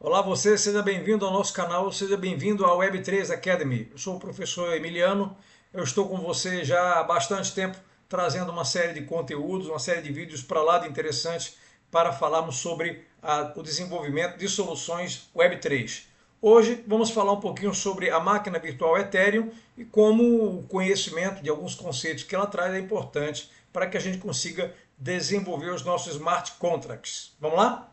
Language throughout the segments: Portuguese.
Olá você, seja bem-vindo ao nosso canal, seja bem-vindo à Web3 Academy. Eu sou o professor Emiliano, eu estou com você já há bastante tempo trazendo uma série de conteúdos, uma série de vídeos para lá de interessantes para falarmos sobre o desenvolvimento de soluções Web3. Hoje vamos falar um pouquinho sobre a máquina virtual Ethereum e como o conhecimento de alguns conceitos que ela traz é importante para que a gente consiga desenvolver os nossos smart contracts. Vamos lá?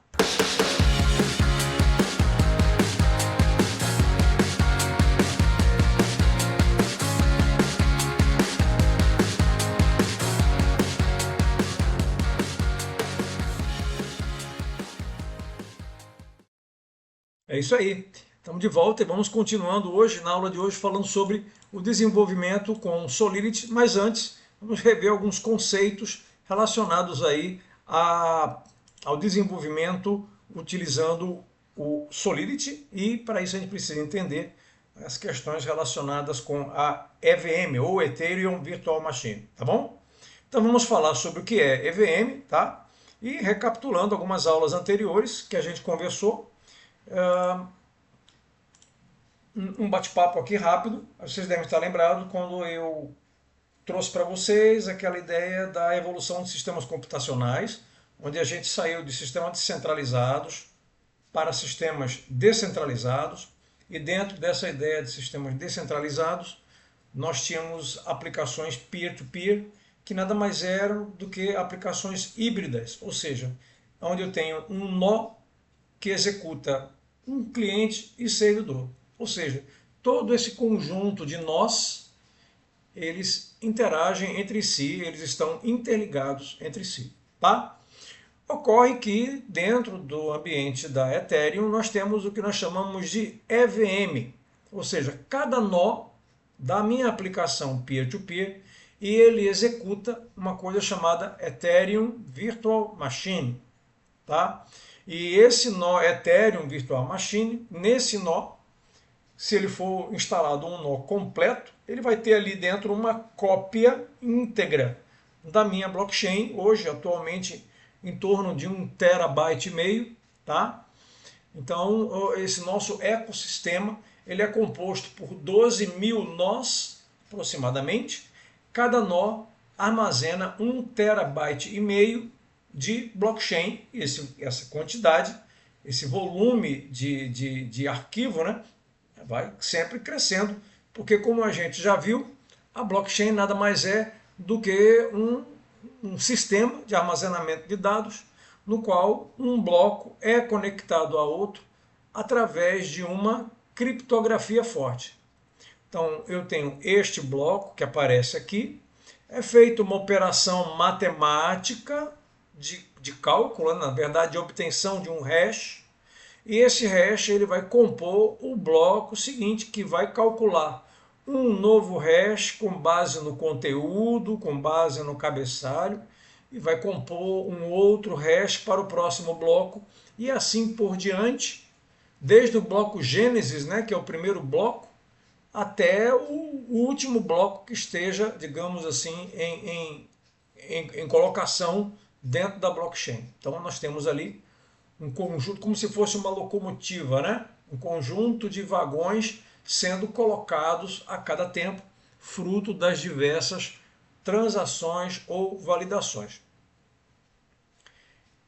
É isso aí. Estamos de volta e vamos continuando hoje, na aula de hoje, falando sobre o desenvolvimento com Solidity, mas antes vamos rever alguns conceitos relacionados aí ao desenvolvimento utilizando o Solidity e para isso a gente precisa entender as questões relacionadas com a EVM ou Ethereum Virtual Machine, tá bom? Então vamos falar sobre o que é EVM, tá? E recapitulando algumas aulas anteriores que a gente conversou, um bate-papo aqui rápido. Vocês devem estar lembrados quando eu trouxe para vocês aquela ideia da evolução de sistemas computacionais, onde a gente saiu de sistemas centralizados para sistemas descentralizados, e dentro dessa ideia de sistemas descentralizados, nós tínhamos aplicações peer-to-peer, que nada mais eram do que aplicações híbridas, ou seja, onde eu tenho um nó que executa um cliente e servidor. Ou seja, todo esse conjunto de nós, eles interagem entre si, eles estão interligados entre si, tá? Ocorre que dentro do ambiente da Ethereum nós temos o que nós chamamos de EVM, ou seja, cada nó da minha aplicação peer-to-peer e ele executa uma coisa chamada Ethereum Virtual Machine, tá? E esse nó Ethereum Virtual Machine, nesse nó, se ele for instalado um nó completo, ele vai ter ali dentro uma cópia íntegra da minha blockchain, hoje atualmente em torno de 1,5 TB, tá? Então esse nosso ecossistema ele é composto por 12 mil nós aproximadamente. Cada nó armazena 1,5 TB de blockchain. Essa quantidade, esse volume de arquivo, né, vai sempre crescendo, porque como a gente já viu, a blockchain nada mais é do que um sistema de armazenamento de dados no qual um bloco é conectado a outro através de uma criptografia forte. Então eu tenho este bloco que aparece aqui, é feita uma operação matemática de cálculo, na verdade de obtenção de um hash, e esse hash ele vai compor o bloco seguinte, que vai calcular um novo hash com base no conteúdo, com base no cabeçalho, e vai compor um outro hash para o próximo bloco, e assim por diante, desde o bloco Gênesis, né, que é o primeiro bloco, até o último bloco que esteja, digamos assim, em colocação dentro da blockchain. Então nós temos ali um conjunto, como se fosse uma locomotiva, né? Um conjunto de vagões sendo colocados a cada tempo, fruto das diversas transações ou validações.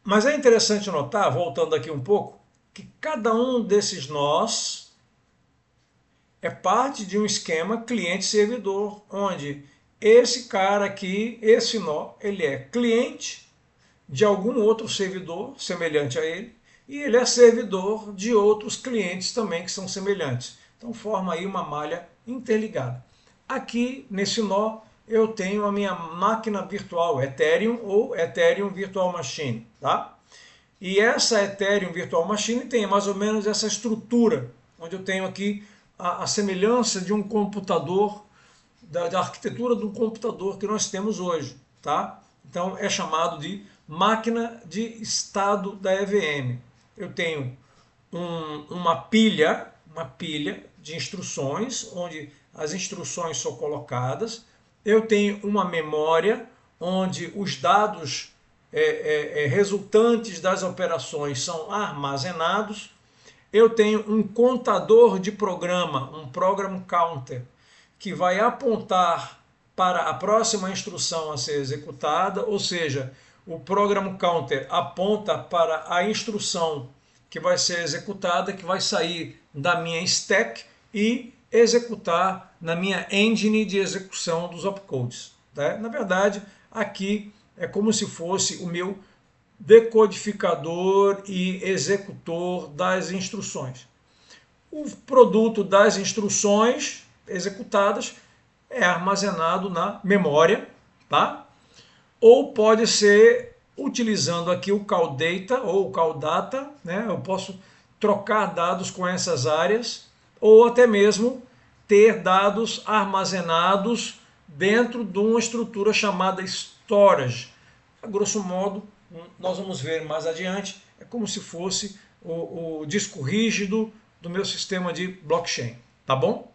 Mas é interessante notar, voltando aqui um pouco, que cada um desses nós é parte de um esquema cliente-servidor, onde esse cara aqui, esse nó, ele é cliente de algum outro servidor semelhante a ele, e ele é servidor de outros clientes também que são semelhantes. Então forma aí uma malha interligada. Aqui nesse nó eu tenho a minha máquina virtual Ethereum ou Ethereum Virtual Machine, tá? E essa Ethereum Virtual Machine tem mais ou menos essa estrutura, onde eu tenho aqui a semelhança de um computador, da arquitetura do computador que nós temos hoje, tá? Então é chamado de máquina de estado da EVM. Eu tenho uma pilha de instruções, onde as instruções são colocadas. Eu tenho uma memória, onde os dados resultantes das operações são armazenados. eu tenho um contador de programa, um program counter, que vai apontar para a próxima instrução a ser executada, ou seja, o program counter aponta para a instrução que vai ser executada, que vai sair da minha stack e executar na minha engine de execução dos opcodes. Tá? Na verdade, aqui é como se fosse o meu decodificador e executor das instruções. O produto das instruções executadas é armazenado na memória, tá? Ou pode ser utilizando aqui o call data ou o call data, né? Eu posso trocar dados com essas áreas ou até mesmo ter dados armazenados dentro de uma estrutura chamada storage. A grosso modo, nós vamos ver mais adiante, é como se fosse o disco rígido do meu sistema de blockchain, tá bom?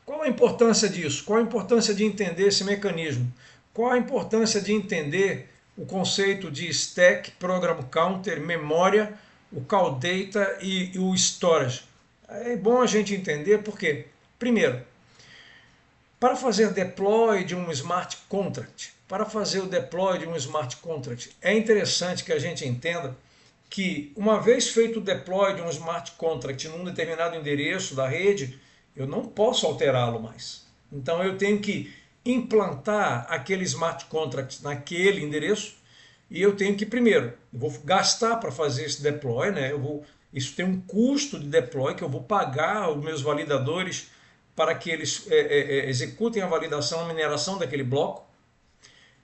Qual a importância disso? Qual a importância de entender esse mecanismo? Qual a importância de entender o conceito de stack, program counter, memória, o call data e o storage? É bom a gente entender porque, primeiro, para fazer deploy de um smart contract, é interessante que a gente entenda que, uma vez feito o deploy de um smart contract num determinado endereço da rede, eu não posso alterá-lo mais. Então eu tenho que implantar aquele smart contract naquele endereço e eu tenho que, primeiro, eu vou gastar para fazer esse deploy, né? Isso tem um custo de deploy que eu vou pagar os meus validadores para que eles executem a validação, a mineração daquele bloco.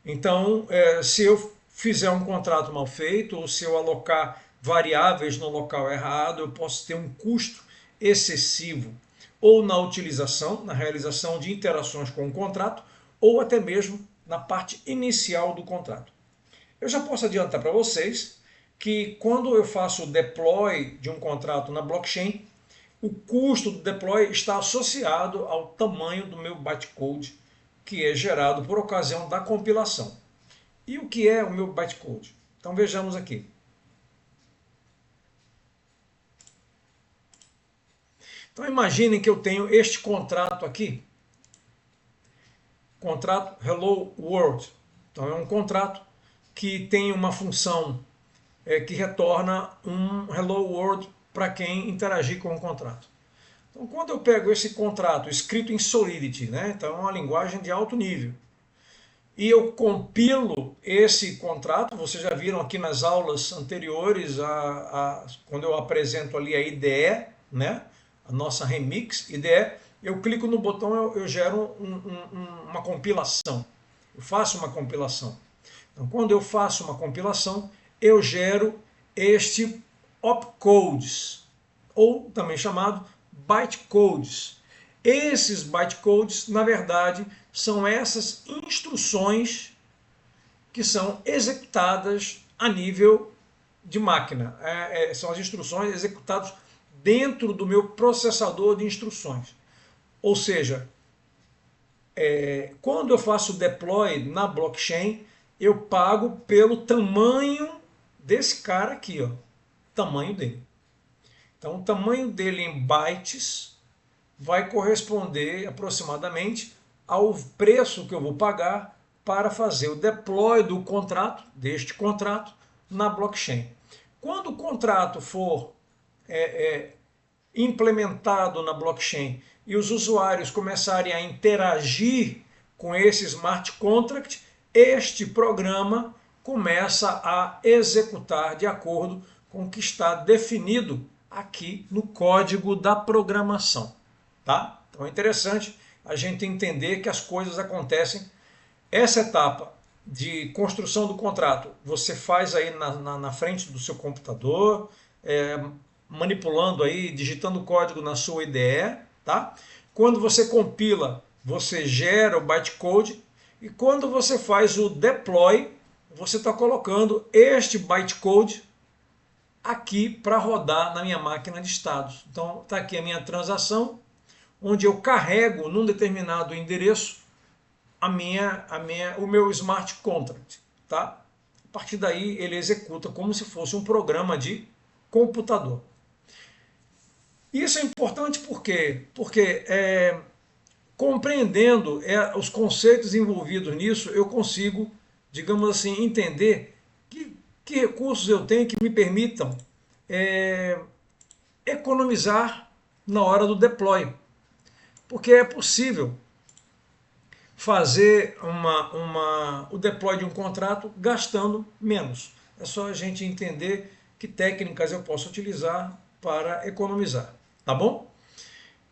Então, se eu fizer um contrato mal feito ou se eu alocar variáveis no local errado, eu posso ter um custo excessivo ou na utilização, na realização de interações com o contrato, ou até mesmo na parte inicial do contrato. Eu já posso adiantar para vocês que quando eu faço o deploy de um contrato na blockchain, o custo do deploy está associado ao tamanho do meu bytecode que é gerado por ocasião da compilação. E o que é o meu bytecode? Então vejamos aqui. Então imaginem que eu tenho este contrato aqui, contrato Hello World. Então é um contrato que tem uma função que retorna um Hello World para quem interagir com o contrato. Então quando eu pego esse contrato escrito em Solidity, né, então é uma linguagem de alto nível, e eu compilo esse contrato, vocês já viram aqui nas aulas anteriores, quando eu apresento ali a IDE, né, a nossa remix IDE, eu clico no botão, eu gero uma compilação. Eu faço uma compilação. Então, quando eu faço uma compilação, eu gero este opcodes, ou também chamado bytecodes. Esses bytecodes, na verdade, são essas instruções que são executadas a nível de máquina. São as instruções executadas dentro do meu processador de instruções. Ou seja, quando eu faço deploy na blockchain, eu pago pelo tamanho desse cara aqui, ó, tamanho dele. Então, o tamanho dele em bytes vai corresponder aproximadamente ao preço que eu vou pagar para fazer o deploy do contrato, deste contrato, na blockchain. Quando o contrato for implementado na blockchain e os usuários começarem a interagir com esse smart contract, este programa começa a executar de acordo com o que está definido aqui no código da programação. Tá? Então é interessante a gente entender que as coisas acontecem. Essa etapa de construção do contrato você faz aí na frente do seu computador, manipulando aí, digitando o código na sua IDE, tá? Quando você compila, você gera o bytecode e quando você faz o deploy, você está colocando este bytecode aqui para rodar na minha máquina de estados. Então está aqui a minha transação, onde eu carrego num determinado endereço o meu smart contract, tá? A partir daí ele executa como se fosse um programa de computador. Isso é importante por quê? Porque compreendendo os conceitos envolvidos nisso, eu consigo, digamos assim, entender que recursos eu tenho que me permitam é, economizar na hora do deploy. Porque é possível fazer o deploy de um contrato gastando menos. É só a gente entender que técnicas eu posso utilizar para economizar. Tá bom?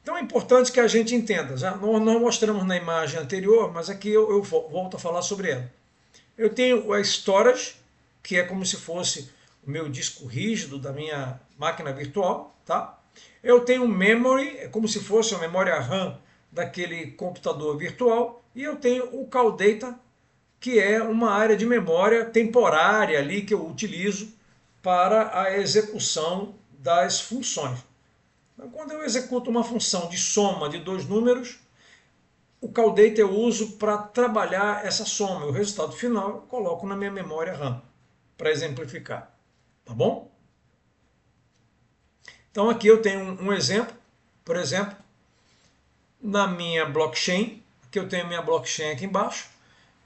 Então é importante que a gente entenda. Já nós mostramos na imagem anterior, mas aqui eu volto a falar sobre ela. Eu tenho a storage, que é como se fosse o meu disco rígido da minha máquina virtual, tá? Eu tenho memory, é como se fosse a memória RAM daquele computador virtual, e eu tenho o Call Data, que é uma área de memória temporária ali que eu utilizo para a execução das funções. Então, quando eu executo uma função de soma de dois números, o Call Data eu uso para trabalhar essa soma. O resultado final eu coloco na minha memória RAM, para exemplificar. Tá bom? Então aqui eu tenho um exemplo, por exemplo, na minha blockchain, aqui eu tenho minha blockchain aqui embaixo,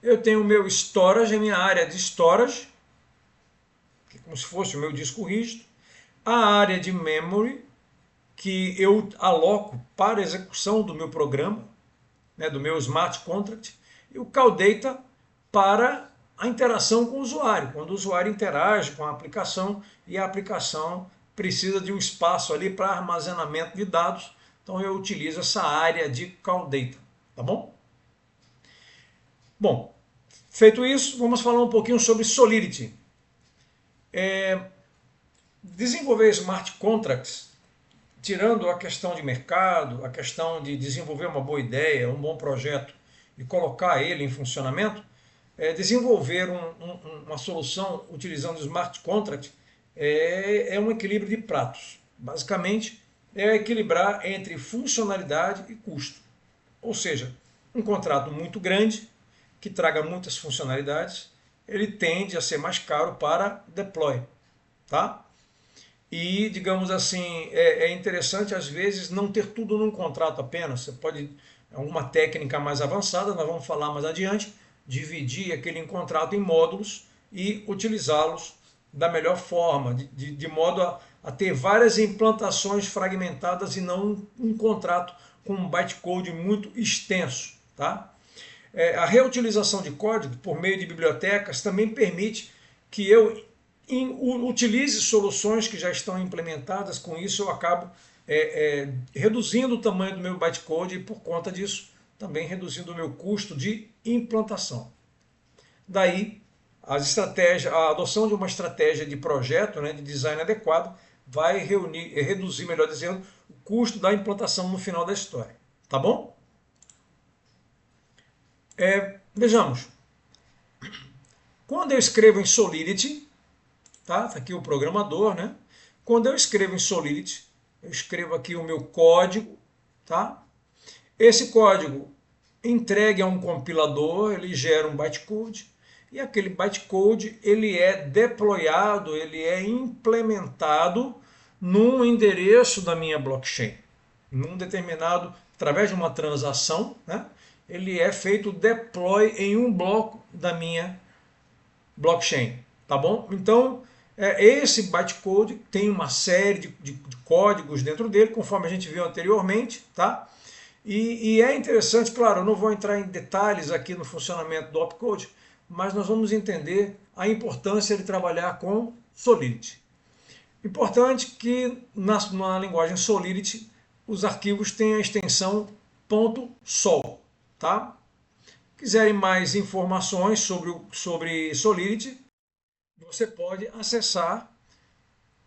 eu tenho o meu storage, a minha área de storage, que é como se fosse o meu disco rígido, a área de memory, que eu aloco para a execução do meu programa, né, do meu smart contract, e o Call Data para a interação com o usuário, quando o usuário interage com a aplicação e a aplicação precisa de um espaço ali para armazenamento de dados, então eu utilizo essa área de Call Data, tá bom? Bom, feito isso, vamos falar um pouquinho sobre Solidity. Desenvolver smart contracts, tirando a questão de mercado, a questão de desenvolver uma boa ideia, um bom projeto e colocar ele em funcionamento, desenvolver uma solução utilizando smart contract é um equilíbrio de pratos. Basicamente, é equilibrar entre funcionalidade e custo. Ou seja, um contrato muito grande, que traga muitas funcionalidades, ele tende a ser mais caro para deploy. Tá? E, digamos assim, é interessante às vezes não ter tudo num contrato apenas. Você pode, uma técnica mais avançada, nós vamos falar mais adiante, dividir aquele contrato em módulos e utilizá-los da melhor forma, de modo a ter várias implantações fragmentadas e não um contrato com um bytecode muito extenso. Tá? A reutilização de código por meio de bibliotecas também permite que eu utilize soluções que já estão implementadas. Com isso eu acabo reduzindo o tamanho do meu bytecode e por conta disso também reduzindo o meu custo de implantação. Daí a adoção de uma estratégia de projeto, né, de design adequado, vai reduzir, melhor dizendo, o custo da implantação no final da história. Tá bom? Vejamos. Quando eu escrevo em Solidity, tá aqui o programador, né? Quando eu escrevo em Solidity, eu escrevo aqui o meu código, tá? Esse código entregue a um compilador, ele gera um bytecode, e aquele bytecode ele é deployado, ele é implementado num endereço da minha blockchain, num determinado, através de uma transação, né? Ele é feito deploy em um bloco da minha blockchain, tá bom? Então, esse bytecode tem uma série de códigos dentro dele, conforme a gente viu anteriormente, tá? E é interessante, claro, eu não vou entrar em detalhes aqui no funcionamento do opcode, mas nós vamos entender a importância de trabalhar com Solidity. Importante que na linguagem Solidity os arquivos tenham a extensão .sol, tá? Quiserem mais informações sobre Solidity, você pode acessar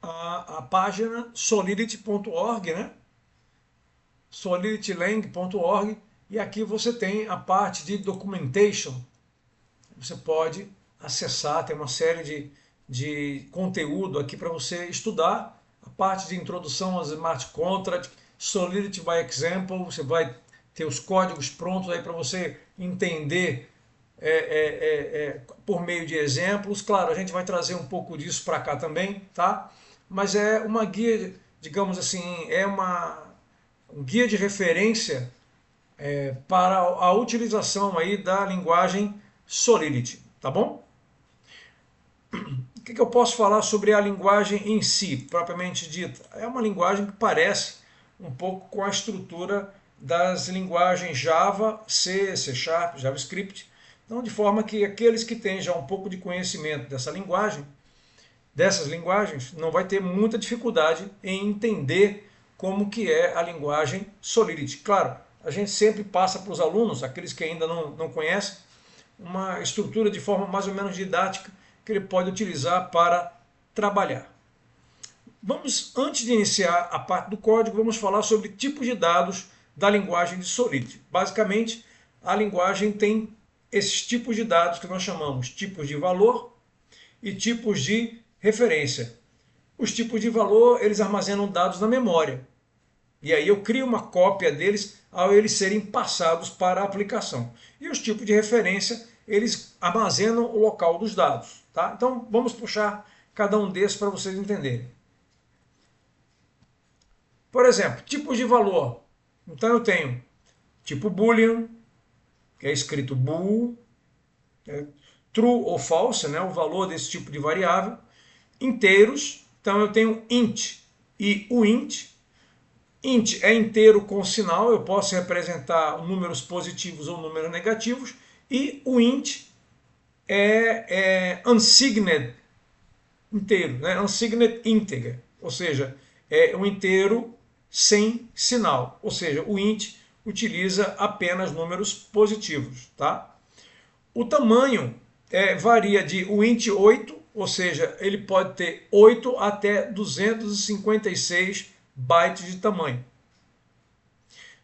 a página solidity.org, né? soliditylang.org, e aqui você tem a parte de documentation. Você pode acessar, tem uma série de conteúdo aqui para você estudar, a parte de introdução aos smart contract, Solidity by example, você vai ter os códigos prontos aí para você entender por meio de exemplos. Claro, a gente vai trazer um pouco disso para cá também, tá? Mas é uma guia digamos assim, é um guia de referência para a utilização aí da linguagem Solidity, tá bom? O que eu posso falar sobre a linguagem em si, propriamente dita? É uma linguagem que parece um pouco com a estrutura das linguagens Java, C, C Sharp, JavaScript. Então, de forma que aqueles que têm já um pouco de conhecimento dessas linguagens, não vai ter muita dificuldade em entender como que é a linguagem Solidity. Claro, a gente sempre passa para os alunos, aqueles que ainda não conhecem, uma estrutura de forma mais ou menos didática que ele pode utilizar para trabalhar. Antes de iniciar a parte do código, vamos falar sobre tipos de dados da linguagem de Solidity. Basicamente, a linguagem tem esses tipos de dados que nós chamamos tipos de valor e tipos de referência. Os tipos de valor, eles armazenam dados na memória. E aí eu crio uma cópia deles ao eles serem passados para a aplicação. E os tipos de referência, eles armazenam o local dos dados. Tá? Então vamos puxar cada um desses para vocês entenderem. Por exemplo, tipos de valor. Então eu tenho tipo Boolean, que é escrito bool, true ou false, né, o valor desse tipo de variável. Inteiros, então eu tenho int e o int. Int é inteiro com sinal, eu posso representar números positivos ou números negativos. E o int é unsigned inteiro, né? Unsigned integer, ou seja, é um inteiro sem sinal, ou seja, o int utiliza apenas números positivos. Tá? O tamanho varia de o int 8, ou seja, ele pode ter 8 até 256 bytes de tamanho.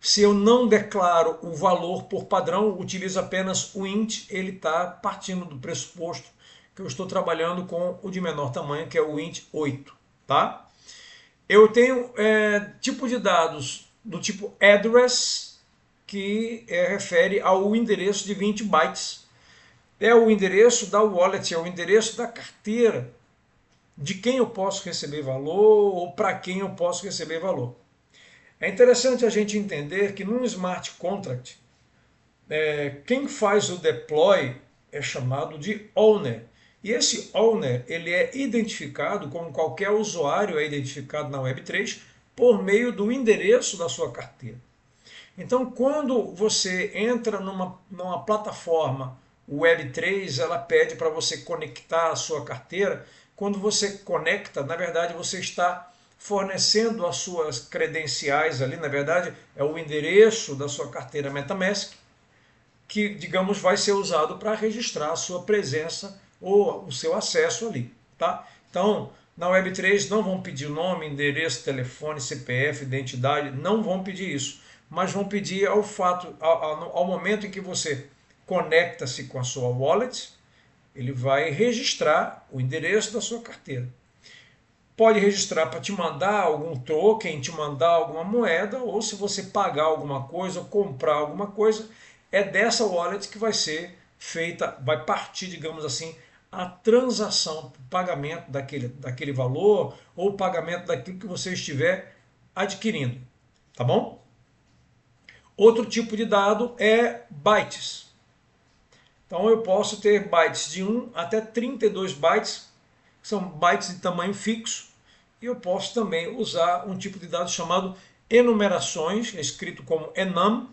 Se eu não declaro o valor por padrão, utilizo apenas o int, ele está partindo do pressuposto que eu estou trabalhando com o de menor tamanho, que é o int 8. Tá? Eu tenho tipo de dados do tipo address, que refere ao endereço de 20 bytes. É o endereço da wallet, é o endereço da carteira, de quem eu posso receber valor ou para quem eu posso receber valor. É interessante a gente entender que num smart contract, quem faz o deploy é chamado de owner. E esse owner ele é identificado como qualquer usuário é identificado na Web3 por meio do endereço da sua carteira. Então, quando você entra numa plataforma Web3, ela pede para você conectar a sua carteira. Quando você conecta, na verdade, você está fornecendo as suas credenciais ali, na verdade, é o endereço da sua carteira MetaMask, que, digamos, vai ser usado para registrar a sua presença ou o seu acesso ali. Tá? Então, na Web3 não vão pedir nome, endereço, telefone, CPF, identidade, não vão pedir isso, mas vão pedir ao momento em que você conecta-se com a sua wallet, ele vai registrar o endereço da sua carteira. Pode registrar para te mandar algum token, te mandar alguma moeda, ou se você pagar alguma coisa, ou comprar alguma coisa, é dessa wallet que vai ser feita, vai partir, digamos assim, a transação, o pagamento daquele valor, ou o pagamento daquilo que você estiver adquirindo. Tá bom? Outro tipo de dado é bytes. Então eu posso ter bytes de 1 até 32 bytes, que são bytes de tamanho fixo, e eu posso também usar um tipo de dado chamado enumerações, escrito como enum,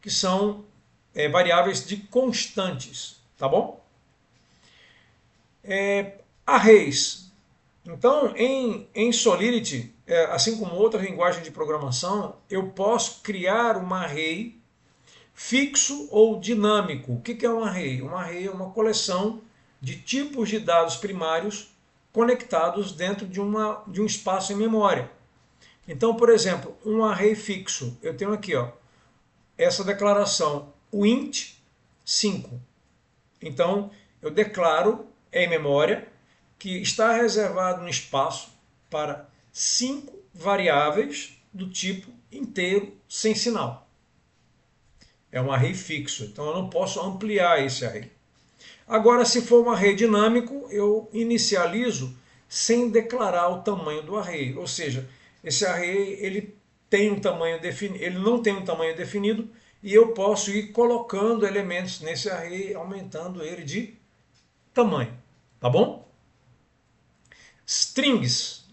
que são variáveis de constantes, tá bom? Arrays. Então, em Solidity, assim como outra linguagem de programação, eu posso criar uma array fixo ou dinâmico. O que é um array? Um array é uma coleção de tipos de dados primários conectados dentro de um espaço em memória. Então, por exemplo, um array fixo, eu tenho aqui essa declaração, o int 5. Então, eu declaro em memória que está reservado um espaço para 5 variáveis do tipo inteiro sem sinal. É um array fixo, então eu não posso ampliar esse array. Agora, se for um array dinâmico, eu inicializo sem declarar o tamanho do array, ou seja, esse array ele tem um tamanho definido, ele não tem um tamanho definido, e eu posso ir colocando elementos nesse array, aumentando ele de tamanho, tá bom? Strings,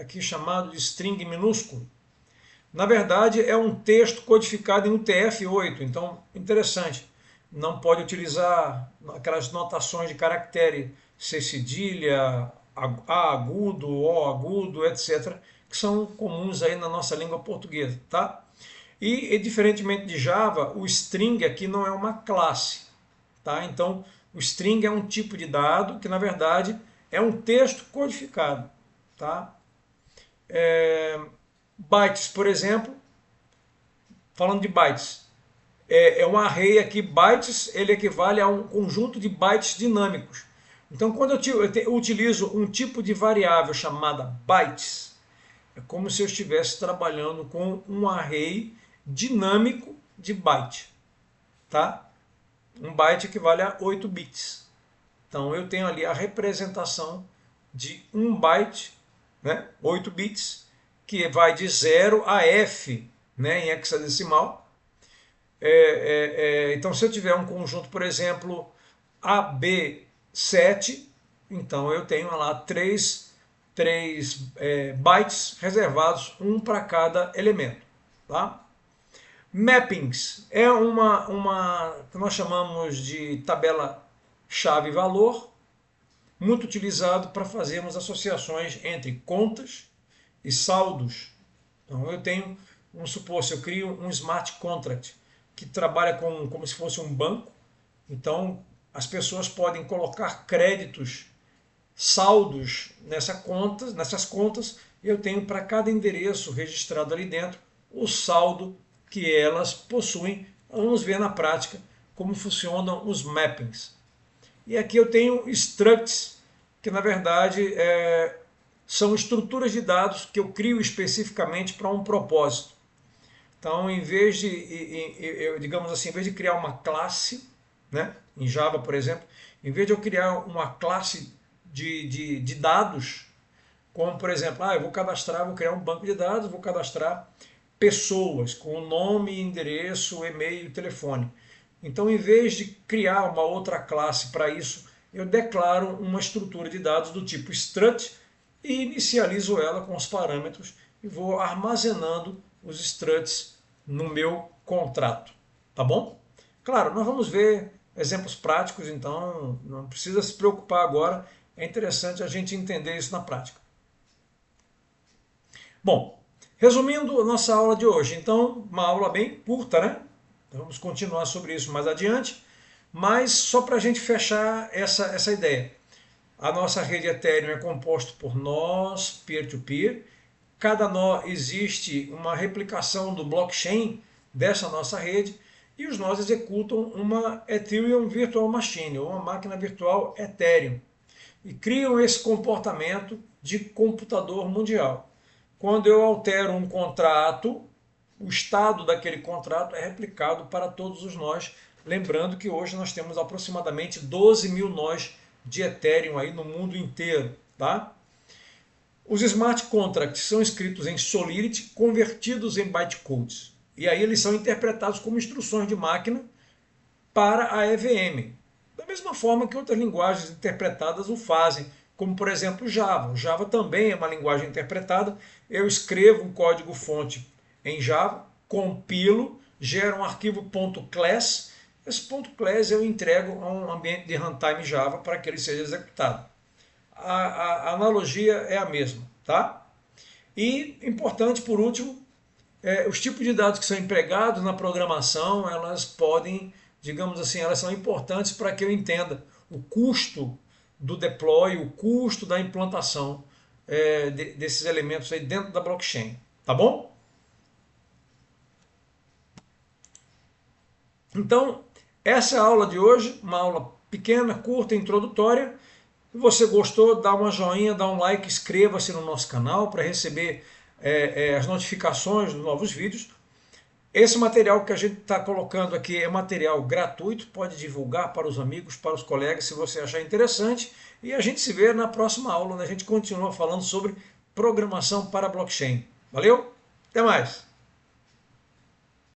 aqui chamado de string minúsculo, na verdade é um texto codificado em UTF-8, então interessante, não pode utilizar aquelas notações de caractere C cedilha, A agudo, O agudo, etc., que são comuns aí na nossa língua portuguesa, tá? E diferentemente de Java, o string aqui não é uma classe, tá? Então, o string é um tipo de dado que, na verdade, é um texto codificado, tá? Bytes, por exemplo, falando de bytes, é um array aqui, bytes, ele equivale a um conjunto de bytes dinâmicos. Então, quando eu utilizo um tipo de variável chamada bytes, é como se eu estivesse trabalhando com um array dinâmico de byte, tá? Um byte equivale a 8 bits. Então, eu tenho ali a representação de um byte, né, 8 bits, que vai de 0 a f, né, em hexadecimal. Então, se eu tiver um conjunto, por exemplo, AB7, então eu tenho lá três bytes reservados, um para cada elemento. Tá? Mappings é uma que nós chamamos de tabela chave-valor, muito utilizado para fazermos associações entre contas e saldos. Então eu tenho, vamos supor, se eu crio um smart contract que trabalha como se fosse um banco, então as pessoas podem colocar créditos, saldos nessas contas, e eu tenho para cada endereço registrado ali dentro o saldo que elas possuem. Vamos ver na prática como funcionam os mappings. E aqui eu tenho structs, que na verdade são estruturas de dados que eu crio especificamente para um propósito. Então, em vez de, digamos assim, em vez de criar uma classe, né, em Java, por exemplo, em vez de eu criar uma classe de dados, como, por exemplo, eu vou criar um banco de dados, vou cadastrar pessoas com nome, endereço, e-mail e telefone. Então, em vez de criar uma outra classe para isso, eu declaro uma estrutura de dados do tipo struct e inicializo ela com os parâmetros e vou armazenando os struts no meu contrato. Tá bom? Claro, nós vamos ver exemplos práticos, então não precisa se preocupar agora. É interessante a gente entender isso na prática. Bom, resumindo a nossa aula de hoje, então, uma aula bem curta, né? Vamos continuar sobre isso mais adiante, mas só para a gente fechar essa ideia. A nossa rede Ethereum é composta por nós, peer-to-peer. Cada nó existe uma replicação do blockchain dessa nossa rede e os nós executam uma Ethereum Virtual Machine, ou uma máquina virtual Ethereum, e criam esse comportamento de computador mundial. Quando eu altero um contrato, o estado daquele contrato é replicado para todos os nós. Lembrando que hoje nós temos aproximadamente 12 mil nós de Ethereum aí no mundo inteiro. Tá? Os smart contracts são escritos em Solidity, convertidos em bytecodes. E aí eles são interpretados como instruções de máquina para a EVM. Da mesma forma que outras linguagens interpretadas o fazem, como por exemplo Java. O Java também é uma linguagem interpretada. Eu escrevo um código-fonte em Java, compilo, gero um arquivo .class. Esse .class eu entrego a um ambiente de runtime Java para que ele seja executado. A analogia é a mesma, tá? E, importante por último, os tipos de dados que são empregados na programação, elas podem, digamos assim, elas são importantes para que eu entenda o custo do deploy, o custo da implantação desses elementos aí dentro da blockchain, tá bom? Então, essa é a aula de hoje, uma aula pequena, curta, introdutória. Se você gostou, dá uma joinha, dá um like, inscreva-se no nosso canal para receber as notificações dos novos vídeos. Esse material que a gente está colocando aqui é material gratuito, pode divulgar para os amigos, para os colegas, se você achar interessante. E a gente se vê na próxima aula, né? A gente continua falando sobre programação para blockchain. Valeu? Até mais!